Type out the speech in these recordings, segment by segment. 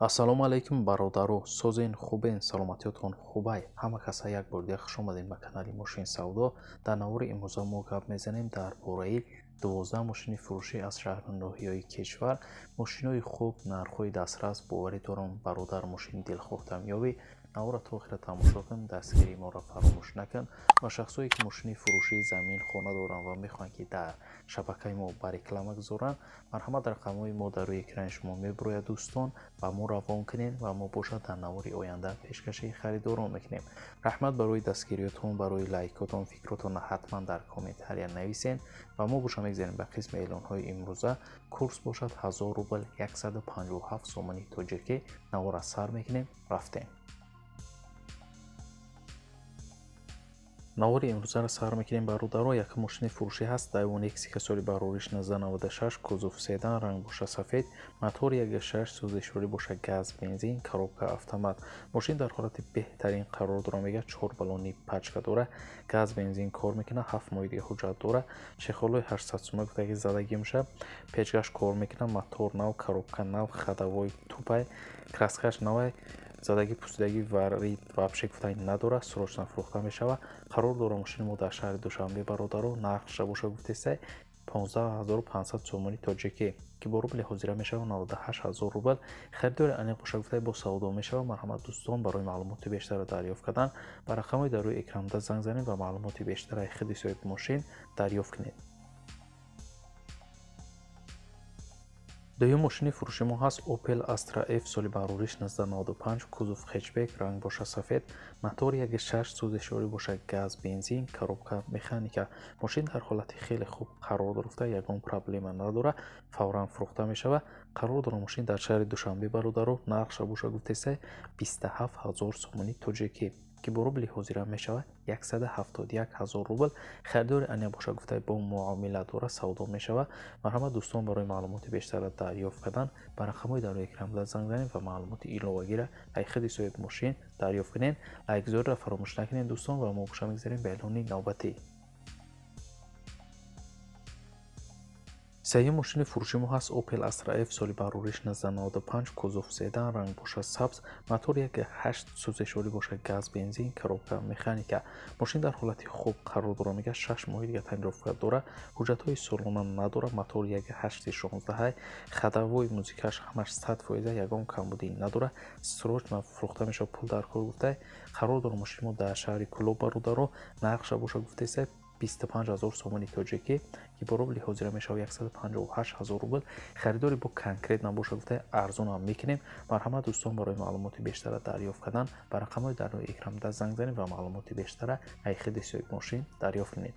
ассалому алайкум бародаро, созен хубен, саломатиётон хубай. Ҳама каса як бор дига хуш омадед ба канали Мошин Савдо. Дар навори имрӯза мо гап мезанем дар бораи 12 мошини фурӯшӣ аз шаҳру ноҳияи кишвар. Мошинои хуб, нархҳои дастрас, боварӣ дорам бародар мошини дилхоҳтамёбӣ. навора то охира тамошо кун, дастгирии моро фаромӯш накун. ва шахсое ки мошини фурӯшии замин хона доранд ва мехоҳанд ки дар шабакаи мо ба реклама гузоранд, марҳамат рақамҳои мо дар рӯи экрани шумо мебурояд дӯстон. ба мо равон кунед ва мо бошад дар навори оянда пешкаши харидорон мекунем. раҳмат барои дастгириётон, барои лайкотон, фикротонро ҳатман дар комментария нависен ва мо боша мегзарем ба қисми эълонҳои имрӯза. курс бошад 1000 рубл 157 сомони тоҷикӣ. навора сар мекунем, рафтем. навори имрӯзаро сар мекунем бародаро. як мошини фурӯшӣ ҳаст. Daiwa Nexia соли барориш 1996, кузов седан, ранг боша сафед, мотор 1.6, сӯзишворӣ боша газ, бензин, коробка автомат. мошин дар ҳолати беҳтарин қарор дора. мега 4 баллони пачка дора, газ, бензин кор мекуна, 7 моҳи дига ҳуҷҷат дора, чехолҳои 800 сӯма гуфтаги задагӣ мешавад, печгаш кор мекуна, мотор нав, коробка нав, хадавои тупай, краскаш навай, задагӣ пусидаги варид вабше гуфтаи надора, срочно фурӯхта мешава. қарор дора мошини мо дар шаҳри Душанбе бародаро. нархша боша гуфтесай 15500 сомони тоҷикӣ ки бо рубли ҳозира мешава 98000 рубл. харидори аниқ боша гуфтаи бо савдо мешава. марҳамат дӯстон, барои маълумоти бештара дарёфт кардан ба рақамҳои дар рӯи экранда занг занед ва маълумоти бештараи худи соҳиби мошин дарёфт кунед. дуюм мошини фурӯши мо ҳаст Opel Astra F соли барориш 1995, кузов хэтчбек, ранг боша сафед, мотор 1.6, сӯзишворӣ боша газ, бензин, коробка механика. мошин дар ҳолати хеле хуб қарор дорфта, ягон проблема надора, фавран фурӯхта мешава. қарор дора мошин дар шаҳри Душанбе бародаро. нархша боша гуфтесай 27000 сомони тоҷикӣ ки бо рубли ҳозира мешава 171000 рубл. харидори аниқ боша гуфтаи бо муомила дора, савдо мешава. марҳамат дӯстон, барои маълумоти бештара дарёфт кардан ба рақамҳои дар рӯи экранда занг занед ва маълумоти иловагиро аз худи соҳиби мошин дарёфт кунед. лайкгузориро фаромӯш накунед дӯстон ва мо боша мегзарем ба эълони навбатӣ. сеюм мошини фурӯши мо ҳаст Opel Astra F соли барориш 1995, кузов седан, ранг боша сабз, мотор 1.8, сӯзишворӣ боша газ, бензин, коробка механика. мошин дар ҳолати хуб қарор дора. мега 6 моҳи дига таъмирёфта дора, ҳуҷҷатҳои солона надора, мотор 1.8-16, хадавои музикаш ҳамаш 100%, ягон камбудӣ надора, срочно фурӯхта мешава, пул дар кор гуфтай. қарор дора мошини мо дар шаҳри Кӯлоб бародаро. нархша боша гуфтесай 25000 сомони тоҷикӣ ки бо рубли ҳозира мешава 158000 рубл. харидори бо конкрет набоша гуфтай арзонам мекунем. марҳамат дӯстон, барои маълумоти бештара дарёфт кардан ба рақамҳои дар рӯи экранда занг занед ва маълумоти бештара аз худи соҳиби мошин дарёфт кунед.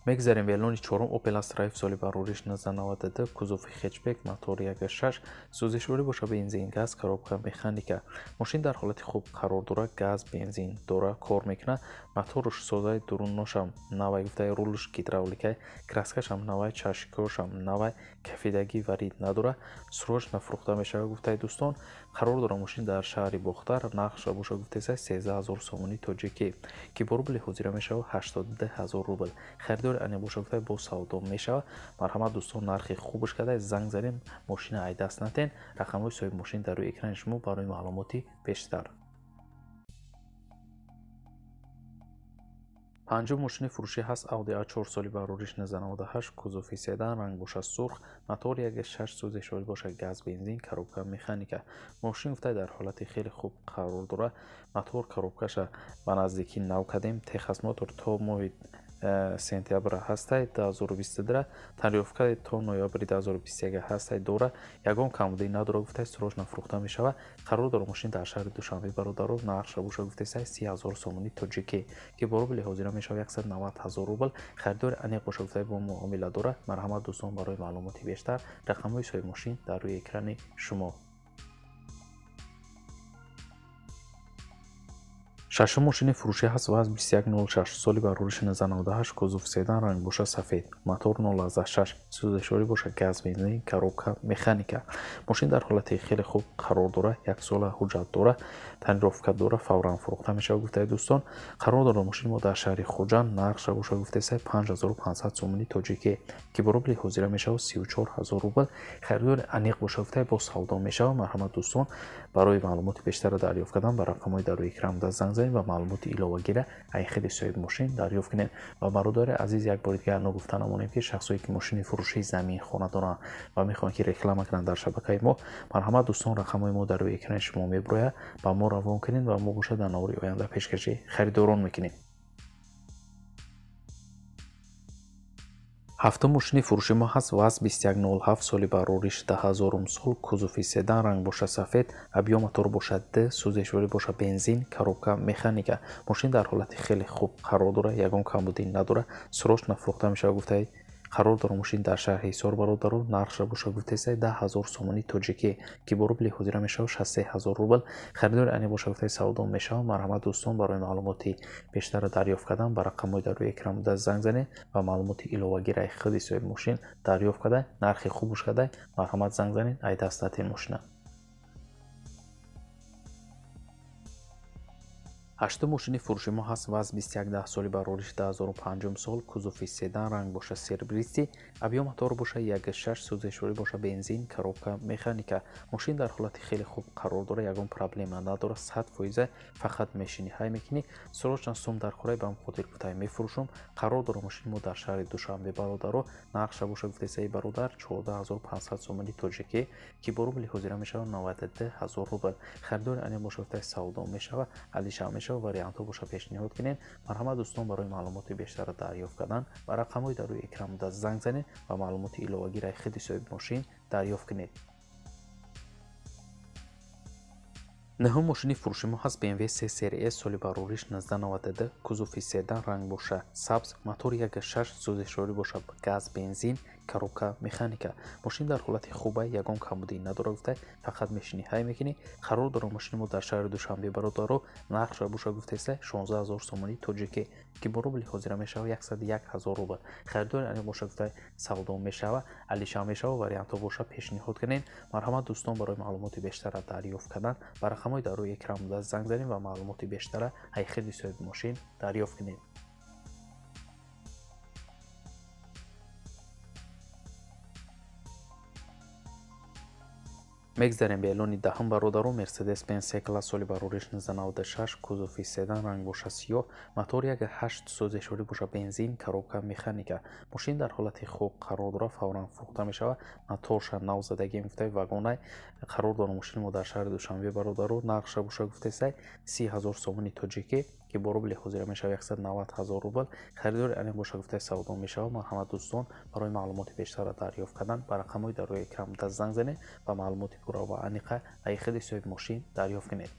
мегзарем ба эълони чорум Opel Astra F соли барориш 1992, кузови хэтчбек, мотор 1.6, сӯзишворӣ боша бензин, газ, коробка механика. мошин дар ҳолати хуб қарор дора. газ, бензин дора, кор мекуна. моторуш созаи дурунношам навай гуфтаи рулуш гидравликай, краскашам навай, чашкошам навай, кафидаги варид надора, срочно фурӯхта мешава гуфтаи дӯстон. қарор дора мошин дар шаҳри Бохтар. нархша боша гуфтесай 13000 сомони тоҷикӣ ки бо рубли ҳозира мешава 82000 рубл. харидори аниқ боша гуфтай бо савдо мешава. марҳамат дӯстон, нархи хубаш карда занг занем, мошина ай даст натен. рақамҳои соҳиби мошин дар рӯи экрани шумо барои маълумоти бештар. панҷум мошини фурӯшӣ ҳаст Audi A4 соли барориш 1998, кузови седан, ранг боша сурх, мотор 1.6, сӯзишворӣ боша газ, бензин, коробка механика. мошин гуфтай дар ҳолати хеле хуб қарор дора. мотор, коробкаша ба наздикӣ нав кардем. техас мотор то моҳи сентябр ҳастай 2022, таъмирёфта то ноябри 2021 ҳастай дора, ягон камбудӣ надора гуфтай, срочно фурӯхта мешава. қарор дора мошин дар шаҳри Душанбе бародаро. нархша боша гуфтесай 30000 сомони тоҷикӣ ки бо рубли ҳозира мешава 190000 рубл. харидори аниқ боша гуфтай бо муомила дора. марҳамат дӯстон, барои маълумоти бештар рақамҳои соҳиби мошин дар рӯи экрани шумо. шашум мошини фурӯшӣ ҳаст ва аз 2106 соли барориши 1998 кузов седан ранг боша сафед мотор 016 сӯзишворӣ боша газ бензин коробка механика мошин дар ҳолати хеле хуб қарор дора як сола ҳуҷҷат дора танировка дора фавран фурӯхта мешавад гуфтаи дӯстон қарор дора мошини мо дар шаҳри хуҷанд нархша боша гуфтаи 5500 сомони тоҷикӣ ки бо рубли ҳозира мешавад 34000 рубл харидори аниқ боша гуфтаи бо савдо мешавад марҳамат дӯстон барои маълумоти бештара дарёфт кардан ба рақамҳои дар рӯи экран занг занед ва маълумоти иловагира ай хели соҳиби мошин дарёфт кунед ва бародари азиз як бори дигар нагуфта намонем ки шахсое ки мошини фурӯшии замин хона доранд ва мехоҳанд ки реклама кунанд дар шабакаи мо марҳамат дӯстон рақамҳои мо дар рӯи экрани шумо меброяд ба мо равон кунед ва мо бошад дар навори оянда пешкаши харидорон мекунем. ҳафтум мошини фурӯши мо ҳаст ВАЗ 2107 соли барориш 10000 сол кузофи седан ранг боша сафед абъём мотор боша Д сӯзишворӣ боша бензин коробка механика мошин дар ҳолати хеле хуб қарор дора ягон камбудӣ надора срочно фурӯхта мешавад гуфтаи қарор дора мошин дар шаҳри ҳисор бародаро нархша боша гуфтаи 10000 сомони тоҷикӣ ки бо рубли ҳозира мешавад 63000 рубл харидори ани боша гуфтаи савдо мешавад марҳамат дӯстон барои маълумоти бештара дарёфт кардан ба рақамҳои дар рӯи экран буда занг занед ва маълумоти иловагираи худи соҳиби мошин дарёфт кардан нархи хубуш кардан марҳамат занг занед ай даст натин мошина. ҳаштум мошини фурӯши мо ҳаст ВАЗ 2110 соли барориши 2005 сол кузофи седан ранг боша сербристи абъём мотор боша 1.6 сӯзишворӣ боша бензин коробка механика мошин дар ҳолати хеле хуб қарор дора ягон проблема надора 100% фақат мешини ҳай мекунӣ срочно сум дар хӯрай бам хотир гуфтай мефурӯшум қарор дора мошини мо дар шаҳри душанбе бародаро нархша боша гуфтаи бародар 14500 сомони тоҷикӣ ки бо рубли ҳозира мешавад 92000 рубл харидори ани боша гуфтаи савдо мешавад алиша мешавад вариантҳо боша пешниҳод кунед марҳамат дӯстон барои маълумоти бештара дарёфт кардан ба рақамҳои дар рӯи экран буда занг занед ва маълумоти иловагираи худи соҳиби мошин дарёфт кунед. наҳум мошини фурӯши мо ҳаст BMW 3 Series соли барориш 1992 кузофи седан ранг боша сабз мотор 1.6 сӯзишворӣ боша газ бензин коробка механика мошин дар ҳолати хуба ягон камбудӣ надора гуфта фақат мешини ҳай мекунӣ қарор дора мошини мо дар шаҳри душанбе бародаро нархша боша гуфтаиса 16000 сомони тоҷикӣ ки бо рубли ҳозира мешавад 101000 рубл харидори ани боша гуфта савдо мешавад алиша мешавад вариантҳо боша пешниҳод кунед марҳамат дӯстон барои маълумоти бештара дарёфт кардан ба рақамҳои дар рӯи экран буда занг занед ва маълумоти бештара ай худи соҳиби мошин дарёфт кунед. мегзарем ба эълони даҳум бародаро Mercedes Benz C-класс соли барориш 1996 кузофи седан ранг боша сиёҳ мотор 1.8 сӯзишворӣ боша бензин коробка механика мошин дар ҳолати хуб қарор дора фавран фурӯхта мешавад моторша нав задагӣ гуфтаи вагонай қарор дора мошини мо дар шаҳри душанбе бародаро нархша боша гуфтаи 30000 сомони тоҷикӣ ки бо рубли ҳозира мешавад 190000 рубл харидори ани боша гуфтаи савдо мешавад марҳамат дӯстон барои маълумоти бештара дарёфт кардан ба рақамҳои дар рӯи экран буда занг занед ва маълумоти пурра ва аниқа ай худи соҳиби мошин дарёфт кунед.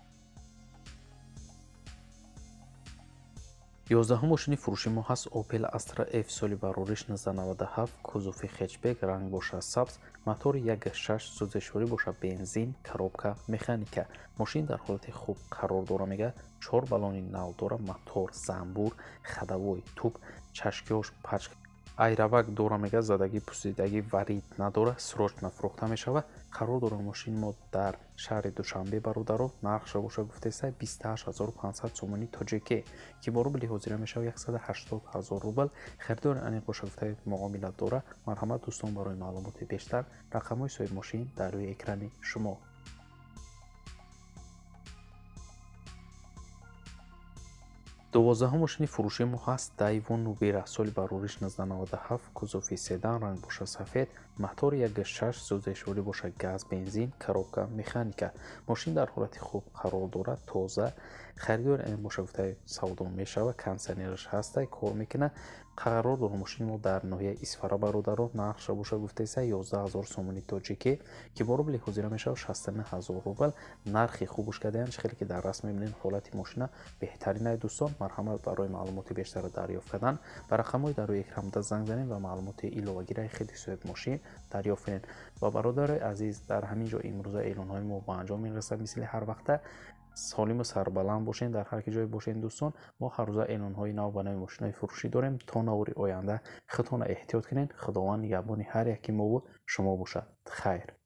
11 мошини фурӯши мо ҳаст Opel Astra F соли барориш 1997 кузофи хетчбек ранг боша сабз мотори 1.6 сӯзишворӣ боша бензин коробка механика мошин дар ҳолати хуб қарор дора мега 4 баллони нав дора мотор замбур хадавой туб чашкиёш пачка айравак дора мега задагӣ пусидагӣ варид надора срочно фурӯхта мешавад қарор дора мошини мо дар шаҳри душанбе бародаро нархша боша гуфтаиса 28500 сомони тоҷикӣ ки бо рубли ҳозира мешавад 180000 рубл харидори ани боша гуфтаи муомилат дора марҳамат дӯстон барои маълумоти бештар рақамҳои соҳиби мошин дар рӯи экрани шумо. 12 мошини фурӯши мо ҳаст Daewoo Nubira соли барориш 1997 кузофи седан ранг боша сафед мотор 1.6 сӯзишворӣ боша газ бензин коробка механика мошин дар ҳолати хуб қарор дора тоза харидори ин боша гуфтаи савдо мешавад кондитсионераш ҳастай кор мекунад қарор дора мошини мо дар ноҳияи Исфара бародаро нархша боша гуфтаиса 11000 сомони тоҷикӣ ки бо рубли ҳозира мешавад 69000 рубл нархи хубуш кардаянш хеле ки дар раст мебинед ҳолати мошина беҳтаринай дӯстон марҳамат барои маълумоти бештара дарёфт кардан ба рақамҳои дар рӯи экран буда занг занед ва маълумоти иловагираи худи соҳиби мошин дарёфт кунед ва бародари азиз дар ҳамин ҷо имрӯза эълонҳои мо ба анҷом мерасад мисли ҳар вақта سالم و سربلند باشین در هر جای باشین دوستان. ما هر روز اعلان‌های نو و نوی ماشین‌های فروشی داریم. تا نوری آینده خودتون احتیاط کنین. خداوند نگهبان هر یکی ما و شما باشد. خیر.